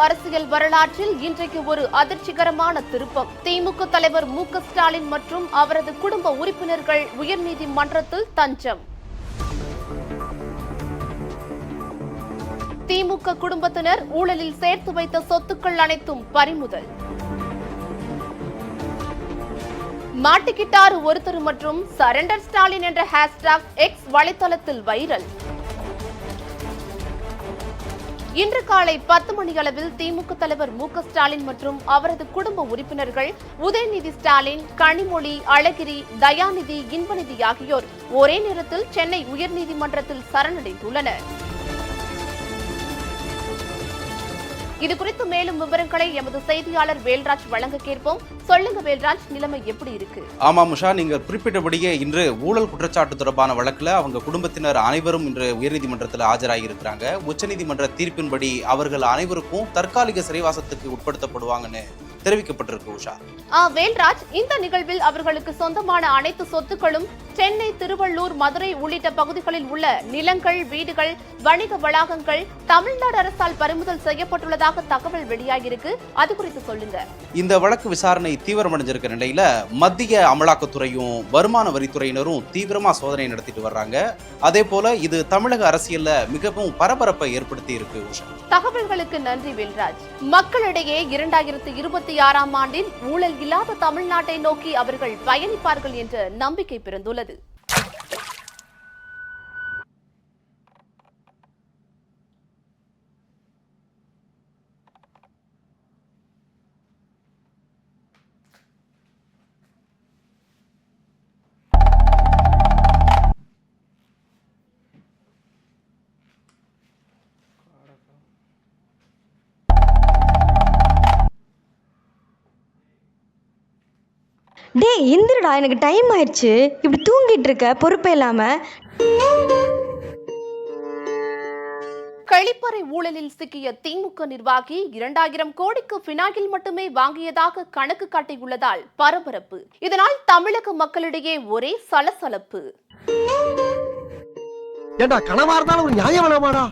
அரசியல் வரலாற்றில் இன்றைக்கு ஒரு அதிர்ச்சிகரமான திருப்பம். திமுக தலைவர் மு.க. ஸ்டாலின் மற்றும் அவரது குடும்ப உறுப்பினர்கள் உயர்நீதிமன்றத்தில் தஞ்சம். திமுக குடும்பத்தினர் ஊழலில் சேர்த்து வைத்த சொத்துக்கள் அனைத்தும் பறிமுதல். மாட்டிக்கிட்டார் ஒருத்தர் மற்றும் சரண்டர் ஸ்டாலின் என்ற ஹேஷ்டாக் எக்ஸ் வலைத்தளத்தில் வைரல். இன்று காலை 10 மணியளவில் திமுக தலைவர் மு.க. ஸ்டாலின் மற்றும் அவரது குடும்ப உறுப்பினர்கள் உதயநிதி ஸ்டாலின், கனிமொழி, அழகிரி, தயாநிதி, இன்பநிதி ஆகியோர் ஒரே நேரத்தில் சென்னை உயர்நீதிமன்றத்தில் சரணடைந்துள்ளனர். இதுகுறித்து மேலும் விவரங்களை எமது செய்தியாளர் வேல்ராஜ் வழங்க கேட்போம். சொல்லுங்க வேல்ராஜ், நிலைமை எப்படி இருக்கு? ஆமா முஷா, நீங்க குறிப்பிட்டபடியே இன்று ஊழல் குற்றச்சாட்டு தொடர்பான வழக்குல அவங்க குடும்பத்தினர் அனைவரும் இன்று உயர்நீதிமன்றத்தில் ஆஜராகி இருக்கிறாங்க. உச்சநீதிமன்ற தீர்ப்பின்படி அவர்கள் அனைவருக்கும் தற்காலிக சிறைவாசத்துக்கு உட்படுத்தப்படுவாங்கன்னு தெரிவிக்கப்பட்டிருக்கு. உஷா, வேல்ராஜ், இந்த நிகழ்வில் அவர்களுக்கு சொந்தமான அனைத்து சொத்துக்களும் சென்னை, திருவள்ளூர், மதுரை உள்ளிட்ட பகுதிகளில் உள்ள நிலங்கள், வீடுகள், வணிக வளாகங்கள் தமிழ்நாடு அரசால் பறிமுதல் செய்யப்பட்டுள்ளதாக தகவல் வெளியாகியிருக்கு. அது குறித்து சொல்லுங்க. இந்த வழக்கு விசாரணை தீவிரமடைஞ்சிருக்க நிலையில மத்திய அமலாக்கத்துறையும் வருமான வரித்துறையினரும் தீவிரமா சோதனை நடத்திட்டு வர்றாங்க. அதே போல இது தமிழக அரசியல்ல மிகவும் பரபரப்பை ஏற்படுத்தி இருக்கு. தகவல்களுக்கு நன்றி வேல்ராஜ். மக்களிடையே 2026ஆம் ஆண்டில் ஊழல் இல்லாத தமிழ்நாட்டை நோக்கி அவர்கள் பயணிப்பார்கள் என்ற நம்பிக்கை பிறந்துள்ளது. டேய் இந்திரடா, எனக்கு டைம் ஆயிடுச்சு. இப்படி தூங்கிட்டு இருக்க பொறுப்பே இல்லாம. கழிப்பறை ஊழலில் சிக்கிய திமுக நிர்வாகி 2000 கோடிக்கு பினாயில் மட்டுமே வாங்கியதாக கணக்கு காட்டியுள்ளதால் பரபரப்பு. இதனால் தமிழக மக்களிடையே ஒரே சலசலப்பு. ஏண்டா கனவா இருந்தாலும் ஒரு நியாயம் வேணாமாடா?